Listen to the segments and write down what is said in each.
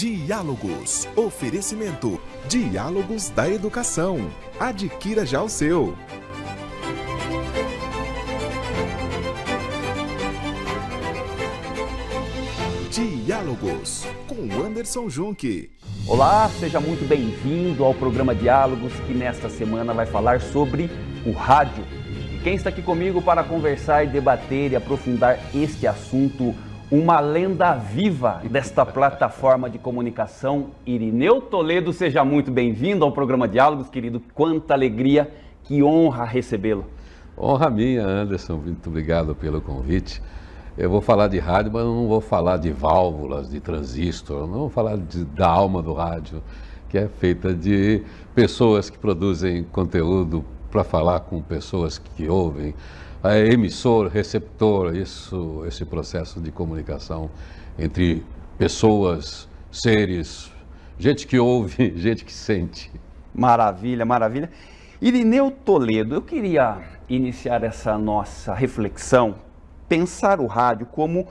Diálogos. Oferecimento. Diálogos da Educação. Adquira já o seu. Diálogos, com Anderson Junque. Olá, seja muito bem-vindo ao programa Diálogos, que nesta semana vai falar sobre o rádio. E quem está aqui comigo para conversar e debater e aprofundar este assunto, uma lenda viva desta plataforma de comunicação, Irineu Toledo. Seja muito bem-vindo ao programa Diálogos, querido. Quanta alegria, que honra recebê-lo. Honra minha, Anderson. Muito obrigado pelo convite. Eu vou falar de rádio, mas não vou falar de válvulas, de transistor, não vou falar da alma do rádio, que é feita de pessoas que produzem conteúdo para falar com pessoas que ouvem, emissor, receptor, esse processo de comunicação entre pessoas, seres, gente que ouve, gente que sente. Maravilha, maravilha. Irineu Toledo, eu queria iniciar essa nossa reflexão, pensar o rádio como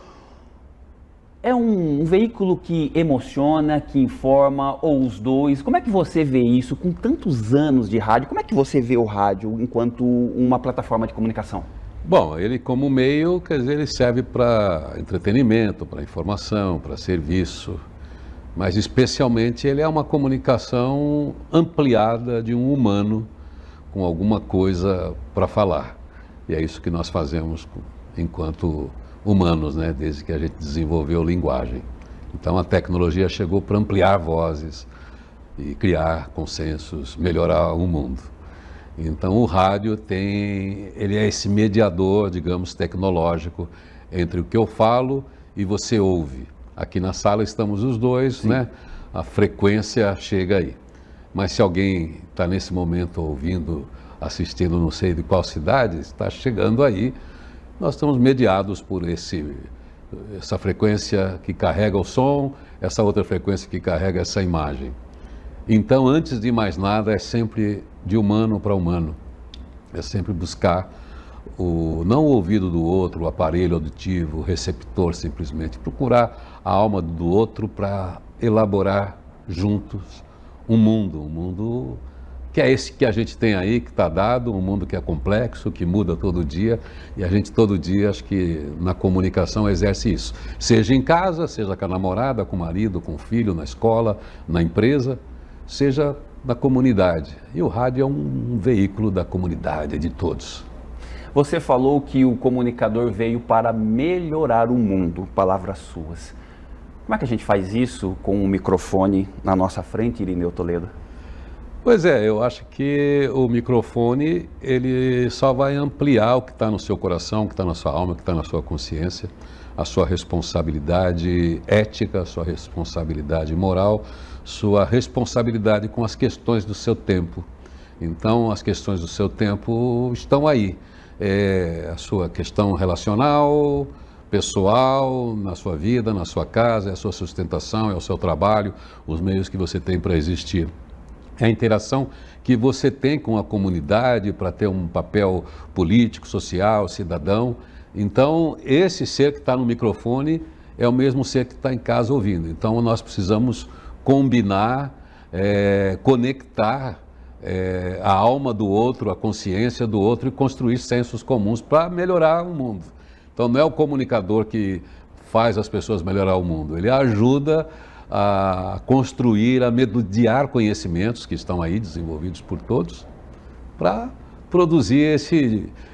é um veículo que emociona, que informa, ou os dois. Como é que você vê isso com tantos anos de rádio? Como é que você vê o rádio enquanto uma plataforma de comunicação? Bom, ele como meio, quer dizer, ele serve para entretenimento, para informação, para serviço, mas especialmente ele é uma comunicação ampliada de um humano com alguma coisa para falar. E é isso que nós fazemos enquanto humanos, né? Desde que a gente desenvolveu linguagem. Então a tecnologia chegou para ampliar vozes e criar consensos, melhorar o mundo. Então o rádio ele é esse mediador, digamos, tecnológico entre o que eu falo e você ouve. Aqui na sala estamos os dois, sim, né? A frequência chega aí. Mas se alguém está nesse momento ouvindo, assistindo, não sei de qual cidade, está chegando aí, nós estamos mediados por essa frequência que carrega o som, essa outra frequência que carrega essa imagem. Então, antes de mais nada, é sempre de humano para humano. É sempre buscar não o ouvido do outro, o aparelho auditivo, o receptor, simplesmente. Procurar a alma do outro para elaborar juntos um mundo que é esse que a gente tem aí, que está dado, um mundo que é complexo, que muda todo dia, e a gente todo dia, acho que na comunicação exerce isso. Seja em casa, seja com a namorada, com o marido, com o filho, na escola, na empresa, seja na comunidade. E o rádio é um veículo da comunidade, de todos. Você falou que o comunicador veio para melhorar o mundo, palavras suas. Como é que a gente faz isso com um microfone na nossa frente, Irineu Toledo? Pois é, eu acho que o microfone, ele só vai ampliar o que está no seu coração, o que está na sua alma, o que está na sua consciência, a sua responsabilidade ética, a sua responsabilidade moral, sua responsabilidade com as questões do seu tempo. Então, as questões do seu tempo estão aí. A sua questão relacional, pessoal, na sua vida, na sua casa, é a sua sustentação, é o seu trabalho, os meios que você tem para existir. É a interação que você tem com a comunidade para ter um papel político, social, cidadão. Então, esse ser que está no microfone é o mesmo ser que está em casa ouvindo. Então, nós precisamos combinar, conectar a alma do outro, a consciência do outro e construir sensos comuns para melhorar o mundo. Então, não é o comunicador que faz as pessoas melhorar o mundo, ele ajuda a construir, a mediar conhecimentos que estão aí desenvolvidos por todos para produzir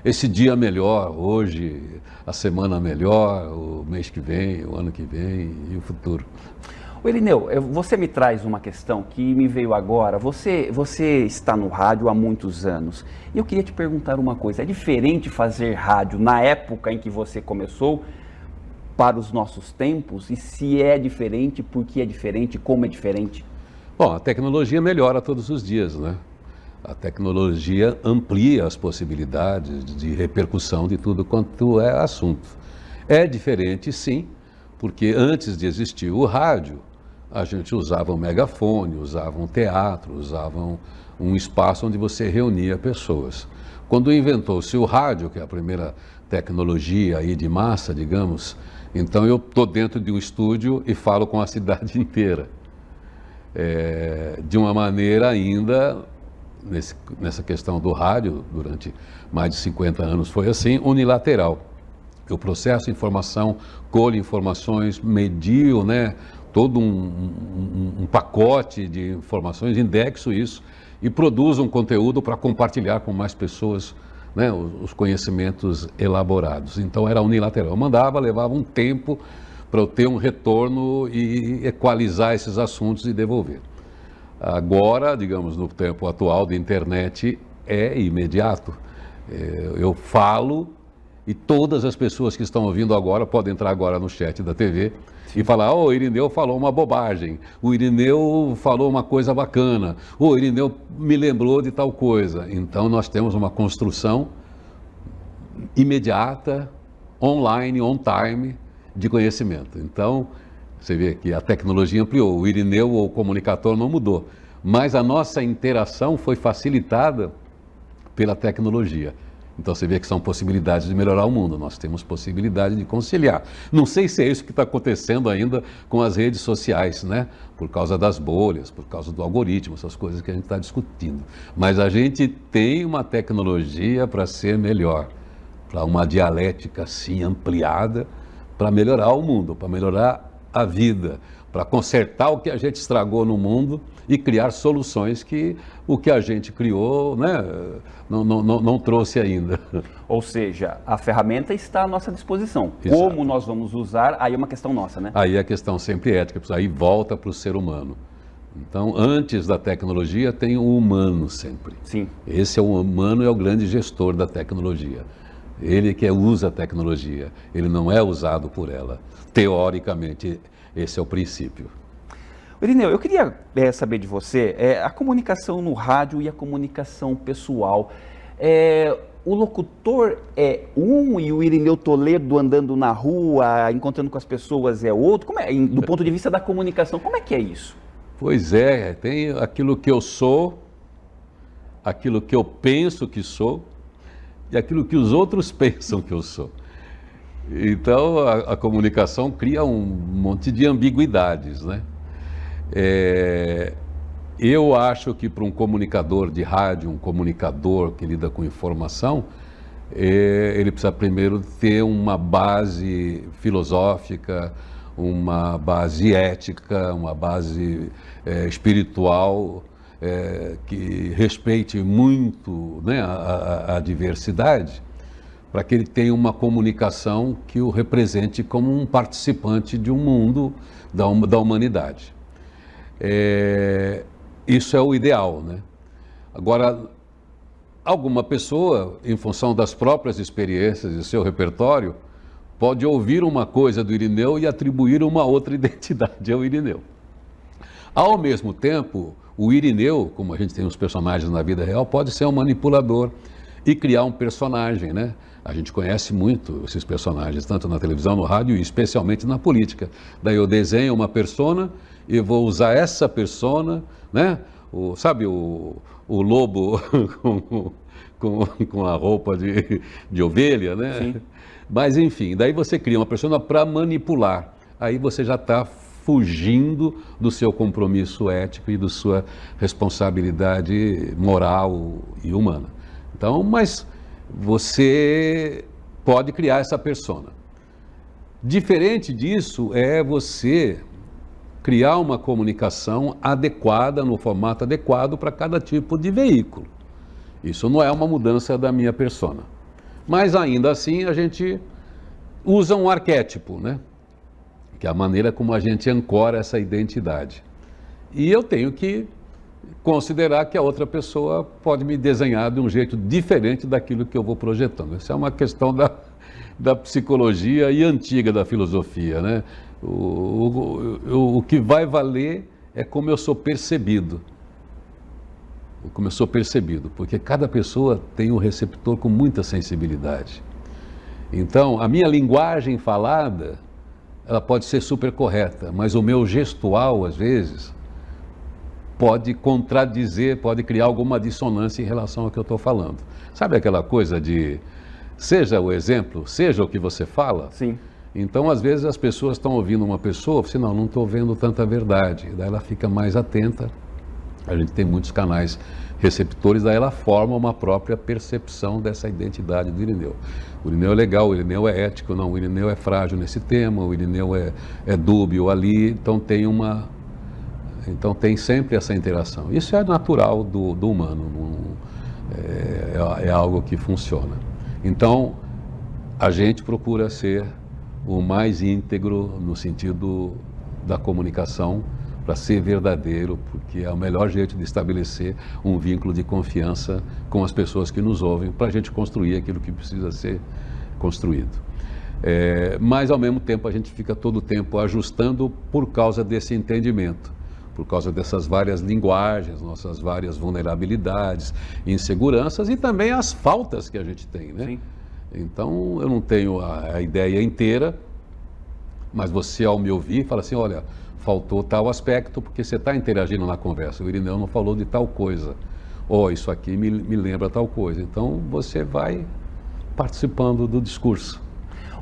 esse dia melhor, hoje, a semana melhor, o mês que vem, o ano que vem e o futuro. O Irineu, você me traz uma questão que me veio agora. Você está no rádio há muitos anos e eu queria te perguntar uma coisa. É diferente fazer rádio na época em que você começou para os nossos tempos? E se é diferente, por que é diferente, como é diferente? Bom, a tecnologia melhora todos os dias, né? A tecnologia amplia as possibilidades de repercussão de tudo quanto é assunto. É diferente, sim, porque antes de existir o rádio, a gente usava um megafone, usava um teatro, usava um espaço onde você reunia pessoas. Quando inventou-se o rádio, que é a primeira tecnologia aí de massa, digamos, então eu estou dentro de um estúdio e falo com a cidade inteira. de uma maneira ainda, nessa questão do rádio, durante mais de 50 anos foi assim, unilateral. Eu processo informação, colho informações, medio, né, todo um pacote de informações, indexo isso e produzo um conteúdo para compartilhar com mais pessoas, né, os conhecimentos elaborados. Então era unilateral. Eu mandava, levava um tempo para eu ter um retorno e equalizar esses assuntos e devolver. Agora, digamos, no tempo atual de internet, é imediato. Eu falo e todas as pessoas que estão ouvindo agora podem entrar agora no chat da TV e falar: o Irineu falou uma bobagem, o Irineu falou uma coisa bacana, o Irineu me lembrou de tal coisa. Então nós temos uma construção imediata, online, on time, de conhecimento. Então, você vê que a tecnologia ampliou, o Irineu ou o comunicador não mudou, mas a nossa interação foi facilitada pela tecnologia. Então você vê que são possibilidades de melhorar o mundo, nós temos possibilidade de conciliar. Não sei se é isso que está acontecendo ainda com as redes sociais, né? Por causa das bolhas, por causa do algoritmo, essas coisas que a gente está discutindo. Mas a gente tem uma tecnologia para ser melhor, para uma dialética assim ampliada, para melhorar o mundo, para melhorar a vida, para consertar o que a gente estragou no mundo e criar soluções que o que a gente criou, né, não trouxe ainda. Ou seja, a ferramenta está à nossa disposição. Exato. Como nós vamos usar, aí é uma questão nossa, né? Aí é questão sempre ética, aí volta para o ser humano. Então, antes da tecnologia, tem o humano sempre. Sim. Esse é o humano, é o grande gestor da tecnologia. Ele que usa a tecnologia, ele não é usado por ela. Teoricamente, esse é o princípio. Irineu, eu queria saber de você, a comunicação no rádio e a comunicação pessoal. O locutor é um e o Irineu Toledo andando na rua, encontrando com as pessoas é outro? Como é, do ponto de vista da comunicação, como é que é isso? Pois é, tem aquilo que eu sou, aquilo que eu penso que sou e aquilo que os outros pensam que eu sou. Então a comunicação cria um monte de ambiguidades, né? Eu acho que para um comunicador de rádio, um comunicador que lida com informação, ele precisa primeiro ter uma base filosófica, uma base ética, uma base espiritual, que respeite muito, né, a diversidade, para que ele tenha uma comunicação que o represente como um participante de um mundo da humanidade. Isso é o ideal, né? Agora, alguma pessoa, em função das próprias experiências e seu repertório, pode ouvir uma coisa do Irineu e atribuir uma outra identidade ao Irineu. Ao mesmo tempo, o Irineu, como a gente tem os personagens na vida real, pode ser um manipulador e criar um personagem, né? A gente conhece muito esses personagens, tanto na televisão, no rádio e especialmente na política. Daí eu desenho uma persona e vou usar essa persona, né? Sabe o lobo com a roupa de ovelha, né? Sim. Mas enfim, daí você cria uma persona para manipular. Aí você já está fugindo do seu compromisso ético e da sua responsabilidade moral e humana. Então, mas você pode criar essa persona. Diferente disso é você criar uma comunicação adequada, no formato adequado para cada tipo de veículo. Isso não é uma mudança da minha persona. Mas ainda assim a gente usa um arquétipo, né? Que é a maneira como a gente ancora essa identidade. E eu tenho que considerar que a outra pessoa pode me desenhar de um jeito diferente daquilo que eu vou projetando. Essa é uma questão da psicologia e antiga da filosofia, né? O que vai valer é como eu sou percebido. Como eu sou percebido, porque cada pessoa tem um receptor com muita sensibilidade. Então, a minha linguagem falada, ela pode ser super correta, mas o meu gestual, às vezes, pode contradizer, pode criar alguma dissonância em relação ao que eu estou falando. Sabe aquela coisa de, seja o exemplo, seja o que você fala? Sim. Então, às vezes, as pessoas estão ouvindo uma pessoa, assim, não estou vendo tanta verdade. Daí ela fica mais atenta. A gente tem muitos canais receptores, daí ela forma uma própria percepção dessa identidade do Irineu. O Irineu é legal, o Irineu é ético, não, o Irineu é frágil nesse tema, o Irineu é dúbio ali, então tem sempre essa interação. Isso é natural do humano, é algo que funciona. Então, a gente procura ser o mais íntegro no sentido da comunicação, para ser verdadeiro, porque é o melhor jeito de estabelecer um vínculo de confiança com as pessoas que nos ouvem, para a gente construir aquilo que precisa ser construído. Mas, ao mesmo tempo, a gente fica todo o tempo ajustando por causa desse entendimento, por causa dessas várias linguagens, nossas várias vulnerabilidades, inseguranças e também as faltas que a gente tem, né? Sim. Então, eu não tenho a ideia inteira, mas você, ao me ouvir, fala assim, olha, faltou tal aspecto, porque você está interagindo na conversa. O Irineu não falou de tal coisa. Isso aqui me lembra tal coisa. Então, você vai participando do discurso.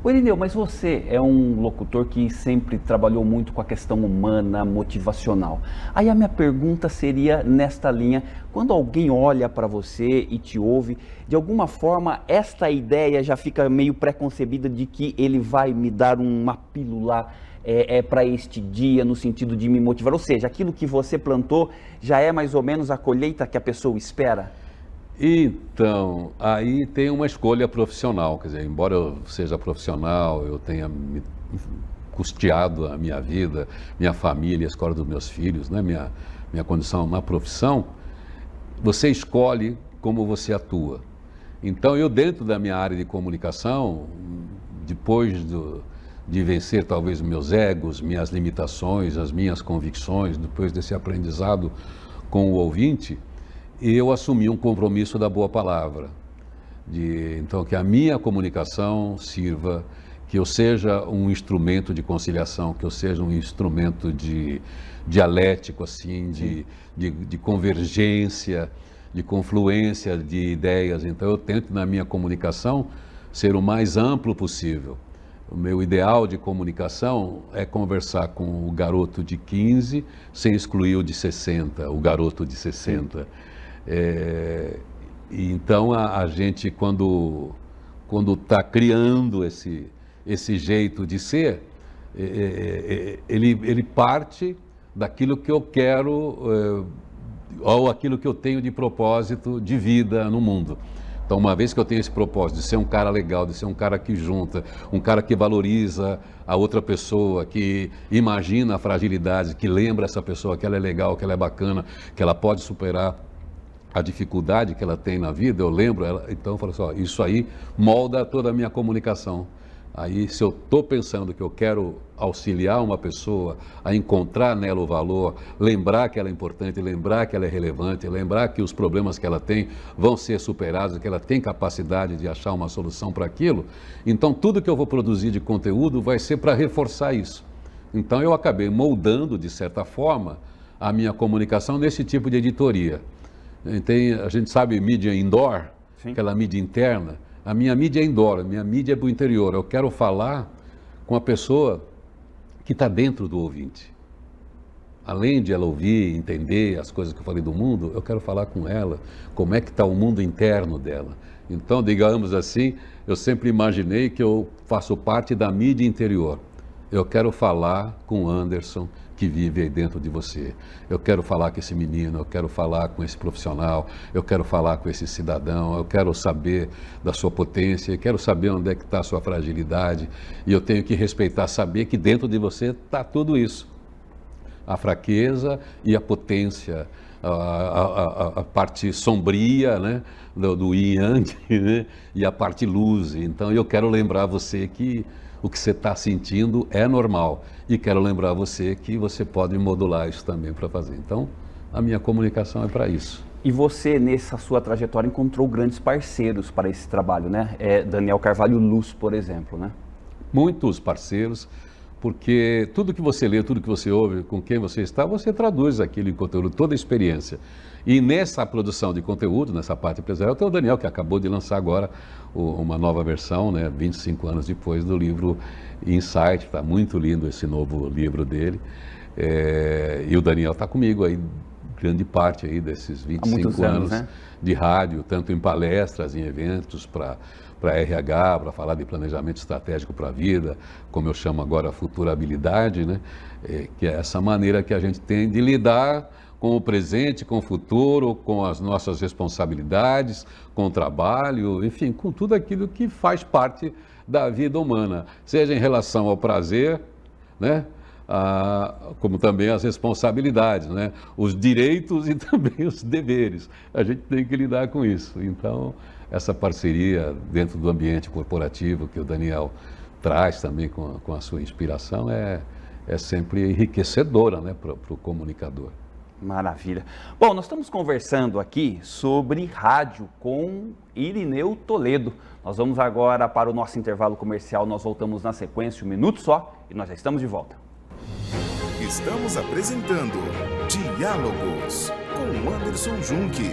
Ô Irineu, mas você é um locutor que sempre trabalhou muito com a questão humana, motivacional. Aí a minha pergunta seria nesta linha, quando alguém olha para você e te ouve, de alguma forma esta ideia já fica meio pré-concebida de que ele vai me dar uma pílula para este dia, no sentido de me motivar, ou seja, aquilo que você plantou já é mais ou menos a colheita que a pessoa espera? Então, aí tem uma escolha profissional, quer dizer, embora eu seja profissional, eu tenha custeado a minha vida, minha família, a escola dos meus filhos, né, minha condição na profissão, você escolhe como você atua. Então, eu dentro da minha área de comunicação, depois de vencer talvez meus egos, minhas limitações, as minhas convicções, depois desse aprendizado com o ouvinte, eu assumi um compromisso da boa palavra, então que a minha comunicação sirva, que eu seja um instrumento de conciliação, que eu seja um instrumento dialético, assim, de convergência, de confluência de ideias. Então eu tento na minha comunicação ser o mais amplo possível. O meu ideal de comunicação é conversar com o garoto de 15 sem excluir o de 60, o garoto de 60. Então a gente quando está criando esse jeito de ser, ele parte daquilo que eu quero ou aquilo que eu tenho de propósito de vida no mundo. Então, uma vez que eu tenho esse propósito de ser um cara legal, de ser um cara que junta, um cara que valoriza a outra pessoa, que imagina a fragilidade, que lembra essa pessoa que ela é legal, que ela é bacana, que ela pode superar a dificuldade que ela tem na vida, eu lembro ela, então eu falo assim, isso aí molda toda a minha comunicação. Aí, se eu estou pensando que eu quero auxiliar uma pessoa a encontrar nela o valor, lembrar que ela é importante, lembrar que ela é relevante, lembrar que os problemas que ela tem vão ser superados, que ela tem capacidade de achar uma solução para aquilo, então tudo que eu vou produzir de conteúdo vai ser para reforçar isso. Então, eu acabei moldando, de certa forma, a minha comunicação nesse tipo de editoria. A gente sabe mídia indoor, Sim. Aquela mídia interna. A minha mídia é indoor, a minha mídia é para o interior. Eu quero falar com a pessoa que está dentro do ouvinte. Além de ela ouvir, entender as coisas que eu falei do mundo, eu quero falar com ela, como é que está o mundo interno dela. Então, digamos assim, eu sempre imaginei que eu faço parte da mídia interior. Eu quero falar com o Anderson, que vive aí dentro de você. Eu quero falar com esse menino, eu quero falar com esse profissional, eu quero falar com esse cidadão, eu quero saber da sua potência, eu quero saber onde é que está a sua fragilidade, e eu tenho que respeitar, saber que dentro de você está tudo isso. A fraqueza e a potência, a parte sombria, né, do yin yang, né, e a parte luz. Então eu quero lembrar você que o que você está sentindo é normal. E quero lembrar você que você pode modular isso também para fazer. Então, a minha comunicação é para isso. E você, nessa sua trajetória, encontrou grandes parceiros para esse trabalho, né? Daniel Carvalho Luz, por exemplo, né? Muitos parceiros, porque tudo que você lê, tudo que você ouve, com quem você está, você traduz aquilo em conteúdo, toda a experiência. E nessa produção de conteúdo, nessa parte empresarial, tem o Daniel, que acabou de lançar agora uma nova versão, né, 25 anos depois do livro Insight. Está muito lindo esse novo livro dele. E o Daniel está comigo aí, grande parte aí desses 25 anos, né, de rádio, tanto em palestras, em eventos para RH, para falar de planejamento estratégico para a vida, como eu chamo agora futurabilidade, né? Que é essa maneira que a gente tem de lidar com o presente, com o futuro, com as nossas responsabilidades, com o trabalho, enfim, com tudo aquilo que faz parte da vida humana, seja em relação ao prazer, né? Como também as responsabilidades, né? Os direitos e também os deveres. A gente tem que lidar com isso. Então, essa parceria dentro do ambiente corporativo que o Daniel traz também com a sua inspiração é sempre enriquecedora, né, para o comunicador. Maravilha. Bom, nós estamos conversando aqui sobre rádio com Irineu Toledo. Nós vamos agora para o nosso intervalo comercial, nós voltamos na sequência, 1 minuto só, e nós já estamos de volta. Estamos apresentando Diálogos com Anderson Junque.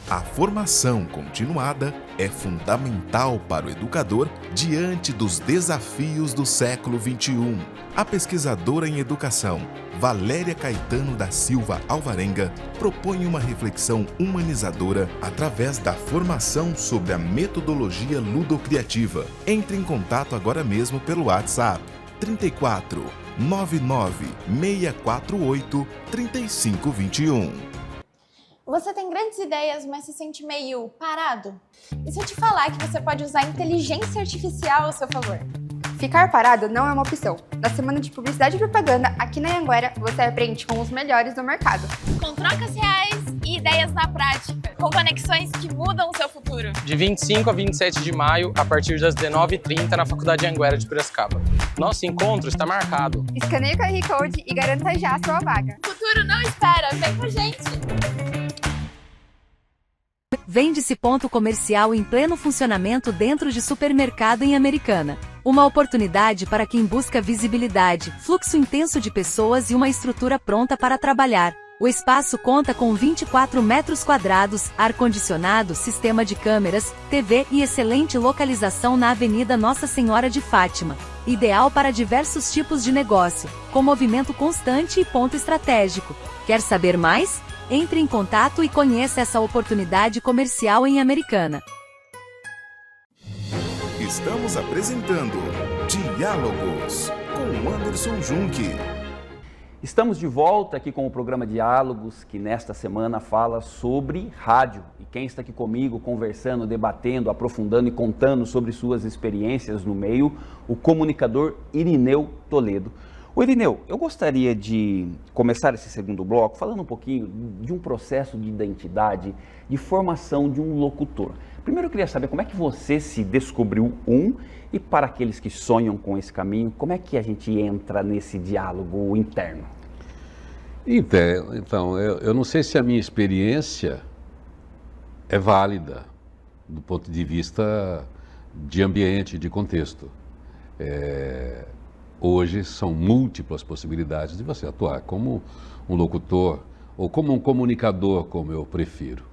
A formação continuada é fundamental para o educador diante dos desafios do século XXI. A pesquisadora em educação, Valéria Caetano da Silva Alvarenga, propõe uma reflexão humanizadora através da formação sobre a metodologia ludocriativa. Entre em contato agora mesmo pelo WhatsApp 34 99 648 3521. Você tem grandes ideias, mas se sente meio parado? E se eu te falar que você pode usar a inteligência artificial ao seu favor? Ficar parado não é uma opção. Na semana de publicidade e propaganda, aqui na Anhanguera, você aprende com os melhores do mercado. Com trocas reais e ideias na prática. Com conexões que mudam o seu futuro. De 25 a 27 de maio, a partir das 19h30, na Faculdade Anhanguera de Piracicaba. Nosso encontro está marcado. Escaneie o QR Code e garanta já a sua vaga. O futuro não espera, vem com a gente! Vende-se ponto comercial em pleno funcionamento dentro de supermercado em Americana. Uma oportunidade para quem busca visibilidade, fluxo intenso de pessoas e uma estrutura pronta para trabalhar. O espaço conta com 24 metros quadrados, ar-condicionado, sistema de câmeras, TV e excelente localização na Avenida Nossa Senhora de Fátima. Ideal para diversos tipos de negócio, com movimento constante e ponto estratégico. Quer saber mais? Entre em contato e conheça essa oportunidade comercial em Americana. Estamos apresentando Diálogos com Anderson Junque. Estamos de volta aqui com o programa Diálogos, que nesta semana fala sobre rádio. E quem está aqui comigo conversando, debatendo, aprofundando e contando sobre suas experiências no meio, o comunicador Irineu Toledo. O Irineu, eu gostaria de começar esse segundo bloco falando um pouquinho de um processo de identidade, de formação de um locutor. Primeiro eu queria saber como é que você se descobriu e para aqueles que sonham com esse caminho, como é que a gente entra nesse diálogo interno? Então, eu não sei se a minha experiência é válida do ponto de vista de ambiente, de contexto. Hoje são múltiplas possibilidades de você atuar como um locutor ou como um comunicador, como eu prefiro.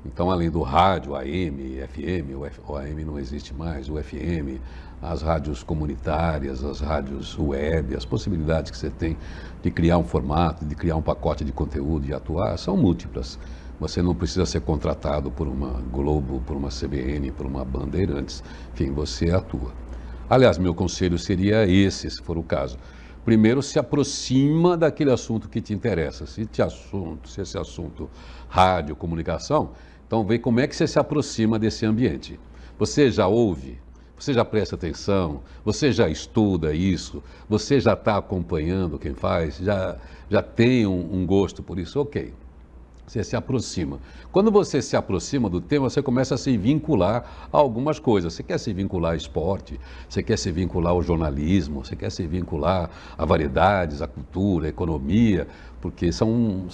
Então, além do rádio, AM, FM, o AM não existe mais, o FM, as rádios comunitárias, as rádios web, as possibilidades que você tem de criar um formato, de criar um pacote de conteúdo e atuar, são múltiplas. Você não precisa ser contratado por uma Globo, por uma CBN, por uma Bandeirantes, enfim, você atua. Aliás, meu conselho seria esse, se for o caso. Primeiro, se aproxima daquele assunto que te interessa. Se esse assunto rádio, comunicação, então vê como é que você se aproxima desse ambiente. Você já ouve? Você já presta atenção? Você já estuda isso? Você já está acompanhando quem faz? Já tem um gosto por isso? Ok. Você se aproxima. Quando você se aproxima do tema, você começa a se vincular a algumas coisas. Você quer se vincular ao esporte, você quer se vincular ao jornalismo, você quer se vincular a variedades, a cultura, a economia, porque são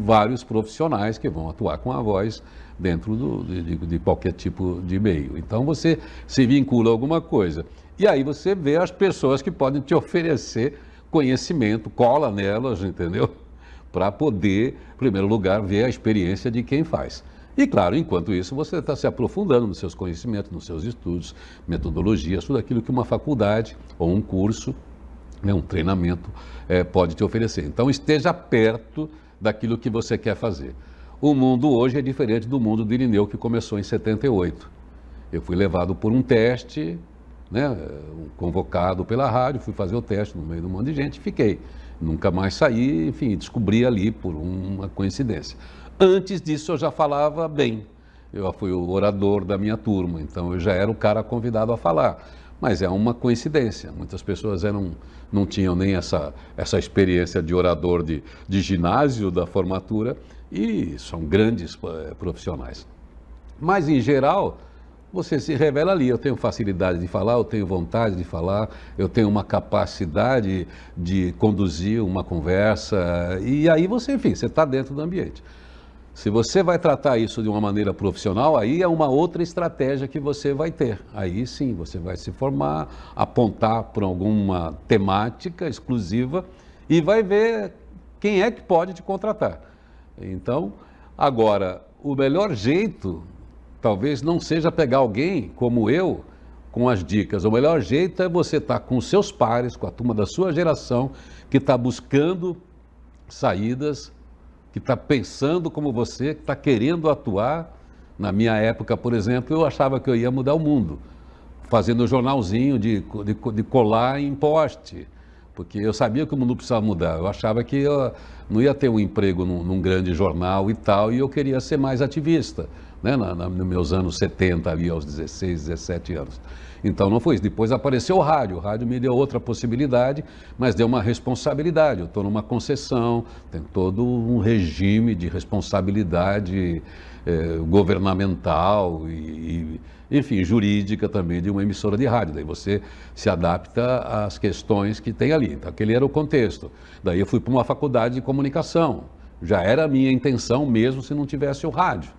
vários profissionais que vão atuar com a voz dentro de qualquer tipo de meio. Então você se vincula a alguma coisa. E aí você vê as pessoas que podem te oferecer conhecimento, cola nelas, entendeu? Para poder, em primeiro lugar, ver a experiência de quem faz. E claro, enquanto isso, você está se aprofundando nos seus conhecimentos, nos seus estudos, metodologias, tudo aquilo que uma faculdade ou um curso, né, um treinamento pode te oferecer. Então esteja perto daquilo que você quer fazer. O mundo hoje é diferente do mundo do Irineu, que começou em 78. Eu fui levado por um teste, né, convocado pela rádio, fui fazer o teste no meio de um monte de gente e fiquei. Nunca mais saí, enfim, descobri ali por uma coincidência. Antes disso eu já falava bem, eu fui o orador da minha turma, então eu já era o cara convidado a falar. Mas é uma coincidência, muitas pessoas não tinham nem essa experiência de orador de ginásio da formatura e são grandes profissionais. Mas em geral, você se revela ali, eu tenho facilidade de falar, eu tenho vontade de falar, eu tenho uma capacidade de conduzir uma conversa e aí você, enfim, você está dentro do ambiente. Se você vai tratar isso de uma maneira profissional, aí é uma outra estratégia que você vai ter. Aí sim, você vai se formar, apontar para alguma temática exclusiva e vai ver quem é que pode te contratar. Então, agora, o melhor jeito talvez não seja pegar alguém como eu com as dicas. O melhor jeito é você estar com os seus pares, com a turma da sua geração, que está buscando saídas, que está pensando como você, que está querendo atuar. Na minha época, por exemplo, eu achava que eu ia mudar o mundo, fazendo jornalzinho de colar em poste, porque eu sabia que o mundo precisava mudar. Eu achava que eu não ia ter um emprego num grande jornal e tal, e eu queria ser mais ativista, né, nos meus anos 70, ali aos 16, 17 anos. Então não foi isso. Depois apareceu o rádio me deu outra possibilidade, mas deu uma responsabilidade. Eu estou numa concessão, tem todo um regime de responsabilidade governamental e, enfim, jurídica também de uma emissora de rádio. Daí você se adapta às questões que tem ali. Então, aquele era o contexto. Daí eu fui para uma faculdade de comunicação. Já era a minha intenção mesmo se não tivesse o rádio.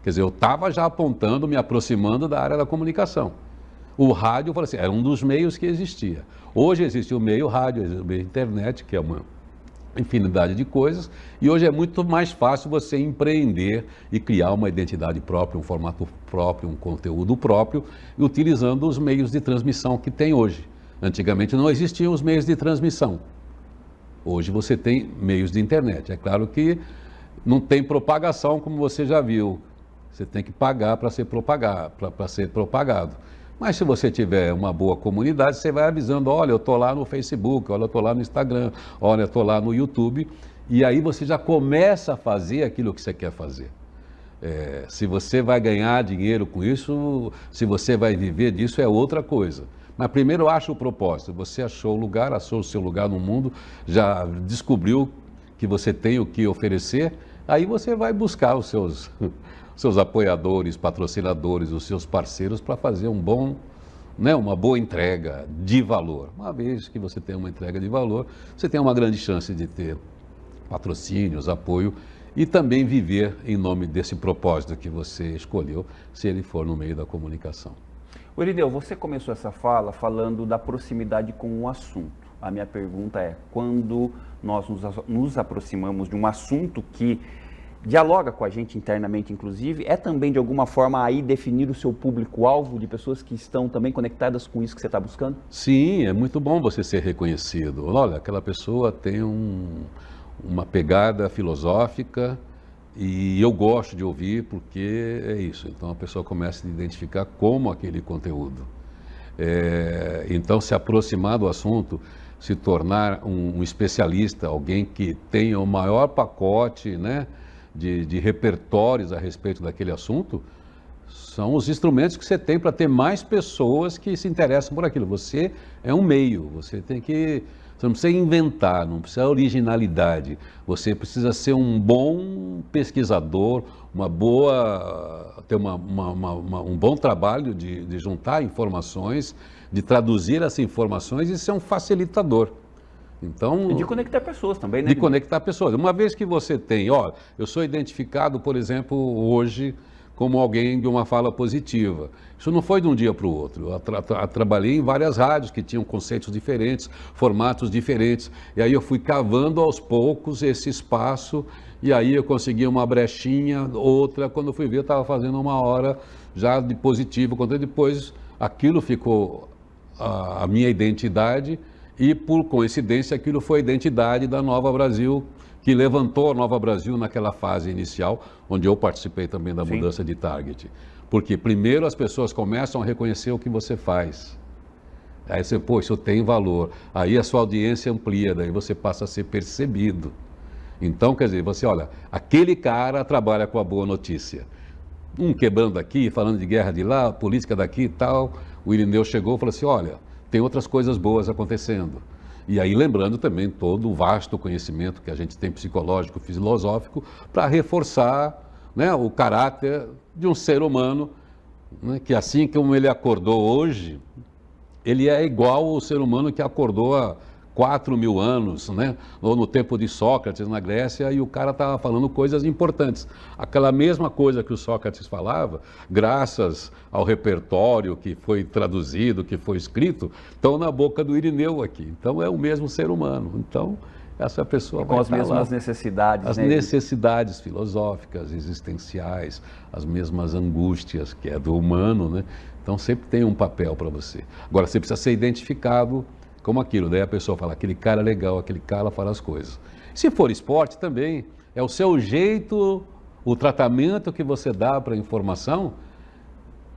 Quer dizer, eu estava já apontando, me aproximando da área da comunicação. O rádio, eu falei assim, era um dos meios que existia. Hoje existe o meio rádio, existe o meio internet, que é uma infinidade de coisas, e hoje é muito mais fácil você empreender e criar uma identidade própria, um formato próprio, um conteúdo próprio, utilizando os meios de transmissão que tem hoje. Antigamente não existiam os meios de transmissão. Hoje você tem meios de internet. É claro que não tem propagação, como você já viu. Você tem que pagar para ser propagado. Mas se você tiver uma boa comunidade, você vai avisando, olha, eu estou lá no Facebook, olha, eu estou lá no Instagram, olha, eu estou lá no YouTube, e aí você já começa a fazer aquilo que você quer fazer. Se você vai ganhar dinheiro com isso, se você vai viver disso, é outra coisa. Mas primeiro acha o propósito, você achou o lugar, achou o seu lugar no mundo, já descobriu que você tem o que oferecer, aí você vai buscar os seus apoiadores, patrocinadores, os seus parceiros para fazer uma boa entrega de valor. Uma vez que você tem uma entrega de valor, você tem uma grande chance de ter patrocínios, apoio e também viver em nome desse propósito que você escolheu, se ele for no meio da comunicação. Irineu, você começou essa fala falando da proximidade com o assunto. A minha pergunta é, quando nós nos aproximamos de um assunto que dialoga com a gente internamente, inclusive, é também de alguma forma aí definir o seu público-alvo de pessoas que estão também conectadas com isso que você está buscando? Sim, é muito bom você ser reconhecido. Olha, aquela pessoa tem uma pegada filosófica e eu gosto de ouvir porque é isso. Então a pessoa começa a identificar como aquele conteúdo. Então se aproximar do assunto, se tornar um especialista, alguém que tenha o maior pacote, né, de repertórios a respeito daquele assunto, são os instrumentos que você tem para ter mais pessoas que se interessam por aquilo. Você é um meio, você não precisa inventar, não precisa originalidade, você precisa ser um bom pesquisador, ter um bom trabalho de juntar informações, de traduzir essas informações e ser um facilitador. Então, e de conectar pessoas também, né? De conectar pessoas. Uma vez que você tem, eu sou identificado, por exemplo, hoje como alguém de uma fala positiva. Isso não foi de um dia para o outro. Eu trabalhei em várias rádios que tinham conceitos diferentes, formatos diferentes, e aí eu fui cavando aos poucos esse espaço, e aí eu consegui uma brechinha, outra, quando eu fui ver eu estava fazendo uma hora já de positivo, quando depois aquilo ficou a minha identidade, e por coincidência aquilo foi a identidade da Nova Brasil, que levantou a Nova Brasil naquela fase inicial, onde eu participei também da mudança de target. Porque primeiro as pessoas começam a reconhecer o que você faz. Aí você, pô, isso tem valor. Aí a sua audiência amplia, daí você passa a ser percebido. Então, quer dizer, você olha, aquele cara trabalha com a boa notícia. Quebrando aqui, falando de guerra de lá, política daqui e tal. O Irineu chegou e falou assim, olha, tem outras coisas boas acontecendo. E aí lembrando também todo o vasto conhecimento que a gente tem psicológico, filosófico, para reforçar, né, o caráter de um ser humano, né, que assim como ele acordou hoje, ele é igual ao ser humano que acordou há 4.000 anos, né, ou no tempo de Sócrates na Grécia, e o cara estava falando coisas importantes. Aquela mesma coisa que o Sócrates falava, graças ao repertório que foi traduzido, que foi escrito, estão na boca do Irineu aqui. Então é o mesmo ser humano. Então essa pessoa com as mesmas necessidades, as necessidades filosóficas, existenciais, as mesmas angústias que é do humano, né? Então sempre tem um papel para você. Agora você precisa ser identificado como aquilo, daí a pessoa fala, aquele cara é legal, aquele cara fala as coisas. Se for esporte também, é o seu jeito, o tratamento que você dá para a informação,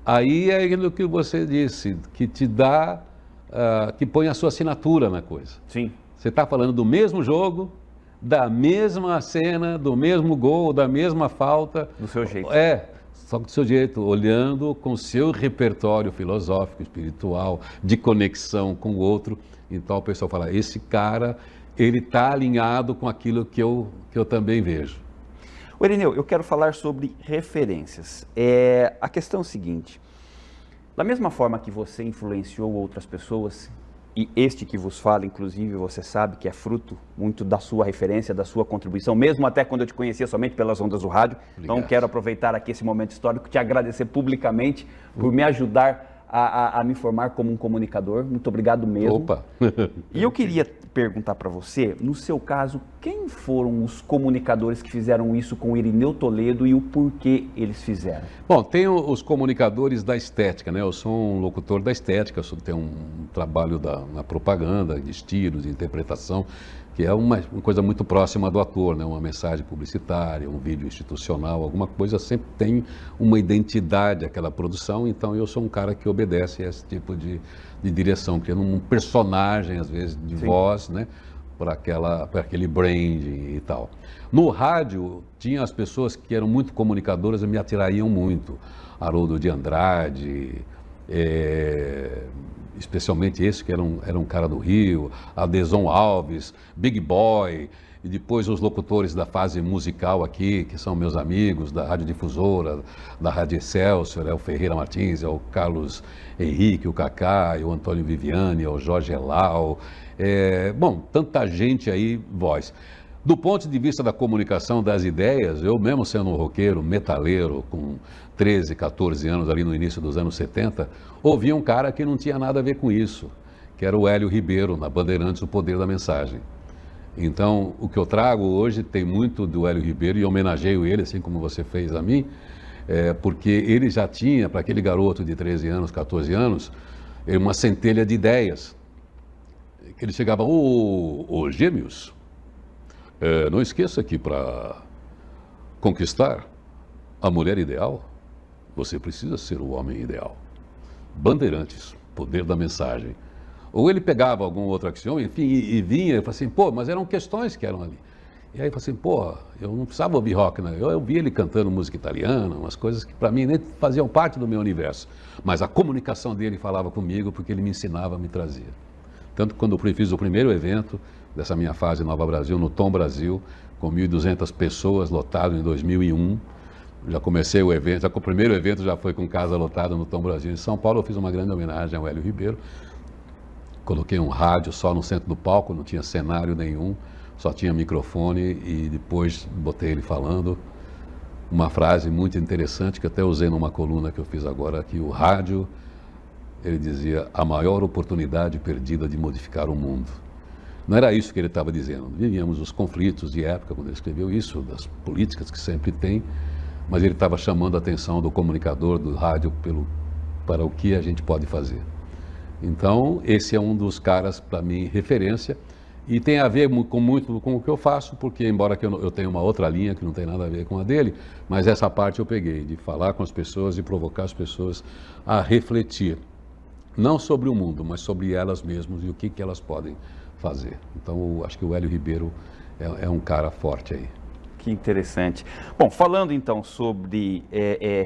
aí é aquilo que você disse, que te dá, que põe a sua assinatura na coisa. Sim. Você está falando do mesmo jogo, da mesma cena, do mesmo gol, da mesma falta. Do seu jeito. Só do seu jeito, olhando com o seu repertório filosófico, espiritual, de conexão com o outro. Então o pessoal fala, esse cara, ele está alinhado com aquilo que eu também vejo. O Irineu, eu quero falar sobre referências. A questão é o seguinte, da mesma forma que você influenciou outras pessoas, e este que vos fala, inclusive, você sabe que é fruto muito da sua referência, da sua contribuição, mesmo até quando eu te conhecia somente pelas ondas do rádio. Obrigado. Então, quero aproveitar aqui esse momento histórico, te agradecer publicamente por me ajudar a me formar como um comunicador. Muito obrigado mesmo. Opa! E eu queria perguntar para você, no seu caso, quem foram os comunicadores que fizeram isso com o Irineu Toledo e o porquê eles fizeram? Bom, tem os comunicadores da estética, né? Eu sou um locutor da estética, eu tenho um trabalho na propaganda, de estilos, de interpretação, que é uma coisa muito próxima do ator, né? Uma mensagem publicitária, um vídeo institucional, alguma coisa sempre tem uma identidade aquela produção, então eu sou um cara que obedece a esse tipo de direção, criando um personagem, às vezes, de voz, né? Para aquele branding e tal. No rádio, tinha as pessoas que eram muito comunicadoras e me atraíam muito. Haroldo de Andrade, especialmente esse que era um cara do Rio, Adeson Alves, Big Boy, e depois os locutores da fase musical aqui, que são meus amigos, da Rádio Difusora, da Rádio Excelsior, o Ferreira Martins, o Carlos Henrique, o Cacá, o Antônio Viviane, o Jorge Elal, bom, tanta gente aí, voz. Do ponto de vista da comunicação das ideias, eu mesmo sendo um roqueiro, metaleiro, com 13, 14 anos, ali no início dos anos 70, ouvia um cara que não tinha nada a ver com isso, que era o Hélio Ribeiro, na Bandeirantes, O Poder da Mensagem. Então, o que eu trago hoje tem muito do Hélio Ribeiro, e homenageio ele, assim como você fez a mim, porque ele já tinha, para aquele garoto de 13 anos, 14 anos, uma centelha de ideias. Ele chegava, ô gêmeos, não esqueça que para conquistar a mulher ideal, você precisa ser o homem ideal. Bandeirantes, Poder da Mensagem. Ou ele pegava algum outro axioma, enfim, e vinha, e falava assim, pô, mas eram questões que eram ali. E aí eu falei assim, pô, eu não precisava ouvir rock, né? Eu via ele cantando música italiana, umas coisas que para mim nem faziam parte do meu universo. Mas a comunicação dele falava comigo porque ele me ensinava, me trazia. Tanto que quando eu fiz o primeiro evento dessa minha fase Nova Brasil, no Tom Brasil, com 1.200 pessoas, lotado em 2001, já comecei o evento, o primeiro evento já foi com casa lotada no Tom Brasil. Em São Paulo eu fiz uma grande homenagem ao Hélio Ribeiro. Coloquei um rádio só no centro do palco, não tinha cenário nenhum, só tinha microfone e depois botei ele falando. uma frase muito interessante que até usei numa coluna que eu fiz agora, que o rádio, ele dizia, a maior oportunidade perdida de modificar o mundo. Não era isso que ele estava dizendo. Vivíamos os conflitos de época, quando ele escreveu isso, das políticas que sempre tem, mas ele estava chamando a atenção do comunicador, do rádio, para o que a gente pode fazer. Então, esse é um dos caras, para mim, referência, e tem a ver muito com o que eu faço, porque embora que eu tenha uma outra linha que não tem nada a ver com a dele, mas essa parte eu peguei, de falar com as pessoas e provocar as pessoas a refletir, não sobre o mundo, mas sobre elas mesmas e o que elas podem fazer. Então, acho que o Hélio Ribeiro é um cara forte aí. Que interessante. Bom, falando então sobre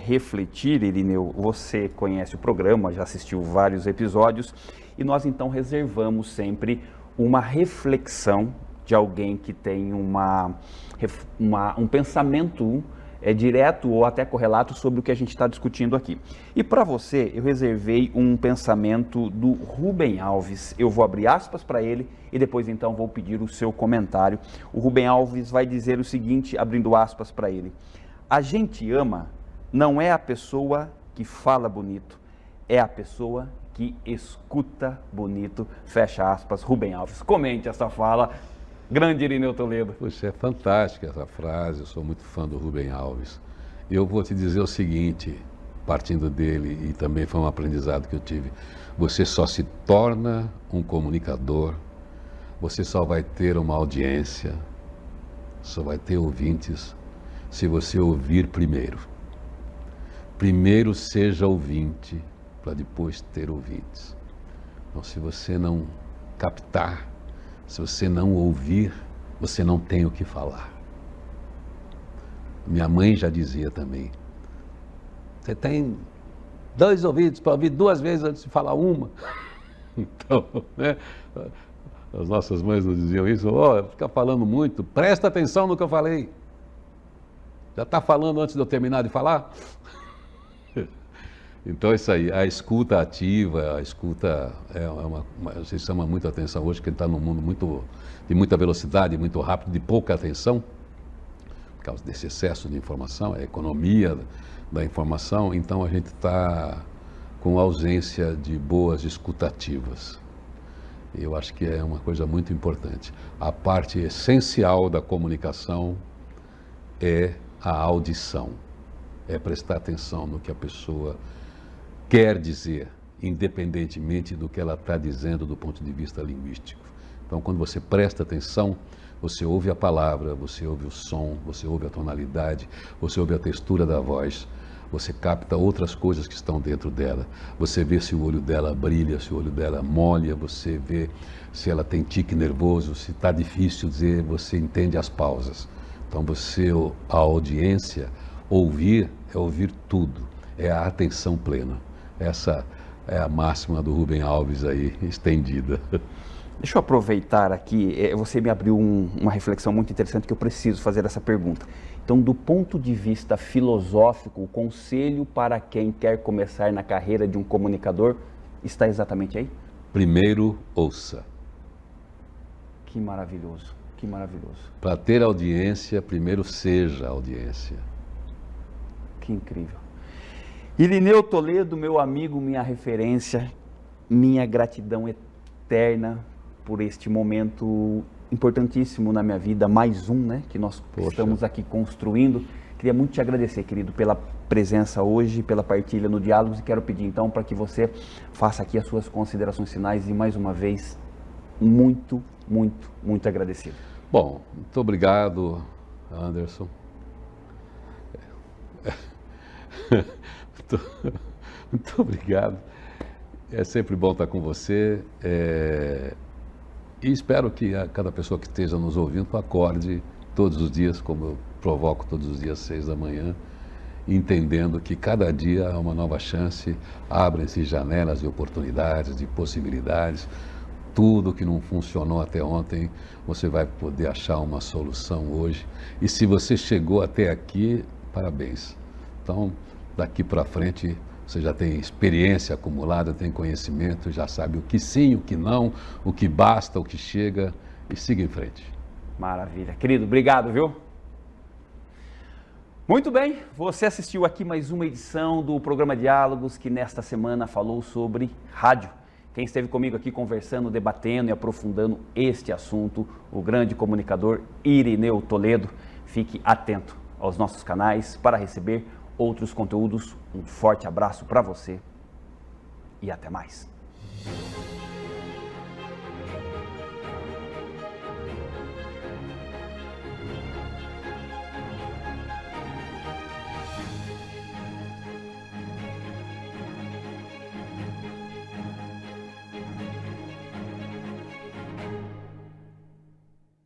refletir, Irineu, você conhece o programa, já assistiu vários episódios, e nós então reservamos sempre uma reflexão de alguém que tem um pensamento direto ou até correlato sobre o que a gente está discutindo aqui. E para você, eu reservei um pensamento do Rubem Alves. Eu vou abrir aspas para ele e depois então vou pedir o seu comentário. O Rubem Alves vai dizer o seguinte, abrindo aspas para ele: a gente ama não é a pessoa que fala bonito, é a pessoa que escuta bonito. Fecha aspas, Rubem Alves. Comente essa fala. Grande Irineu Toledo. Puxa, é fantástica essa frase, eu sou muito fã do Rubem Alves. Eu vou te dizer o seguinte, partindo dele, e também foi um aprendizado que eu tive, você só se torna um comunicador, você só vai ter uma audiência, só vai ter ouvintes, se você ouvir primeiro. Primeiro seja ouvinte, para depois ter ouvintes. Então, se você não captar, se você não ouvir, você não tem o que falar. Minha mãe já dizia também, você tem 2 ouvidos para ouvir 2 vezes antes de falar uma. Então, né, as nossas mães nos diziam isso, fica falando muito, presta atenção no que eu falei. Já está falando antes de eu terminar de falar? Então, isso aí, a escuta ativa, a escuta você chama muita atenção hoje, que ele está num mundo de muita velocidade, muito rápido, de pouca atenção, por causa desse excesso de informação, a economia da informação, então a gente está com ausência de boas escutativas. Eu acho que é uma coisa muito importante. A parte essencial da comunicação é a audição, é prestar atenção no que a pessoa quer dizer, independentemente do que ela está dizendo do ponto de vista linguístico. Então, quando você presta atenção, você ouve a palavra, você ouve o som, você ouve a tonalidade, você ouve a textura da voz, você capta outras coisas que estão dentro dela. Você vê se o olho dela brilha, se o olho dela molha, você vê se ela tem tique nervoso, se está difícil dizer, você entende as pausas. Então, a audiência, ouvir é ouvir tudo, é a atenção plena. Essa é a máxima do Rubem Alves aí, estendida. Deixa eu aproveitar aqui, você me abriu uma reflexão muito interessante que eu preciso fazer essa pergunta. Então, do ponto de vista filosófico, o conselho para quem quer começar na carreira de um comunicador está exatamente aí? Primeiro, ouça. Que maravilhoso, que maravilhoso. Para ter audiência, primeiro seja audiência. Que incrível. Irineu Toledo, meu amigo, minha referência, minha gratidão eterna por este momento importantíssimo na minha vida, mais um, né, que nós estamos aqui construindo. Queria muito te agradecer, querido, pela presença hoje, pela partilha no Diálogos, e quero pedir então para que você faça aqui as suas considerações finais e mais uma vez, muito, muito, muito agradecido. Bom, muito obrigado, Anderson. Muito obrigado. É sempre bom estar com você. E espero que cada pessoa que esteja nos ouvindo acorde todos os dias, como eu provoco todos os dias, 6 da manhã, entendendo que cada dia é uma nova chance, abrem-se janelas de oportunidades, de possibilidades. Tudo que não funcionou até ontem, você vai poder achar uma solução hoje. E se você chegou até aqui, parabéns. Então, daqui para frente, você já tem experiência acumulada, tem conhecimento, já sabe o que sim, o que não, o que basta, o que chega, e siga em frente. Maravilha. Querido, obrigado, viu? Muito bem, você assistiu aqui mais uma edição do programa Diálogos, que nesta semana falou sobre rádio. Quem esteve comigo aqui conversando, debatendo e aprofundando este assunto, o grande comunicador Irineu Toledo. Fique atento aos nossos canais para receber outros conteúdos. Um forte abraço para você e até mais.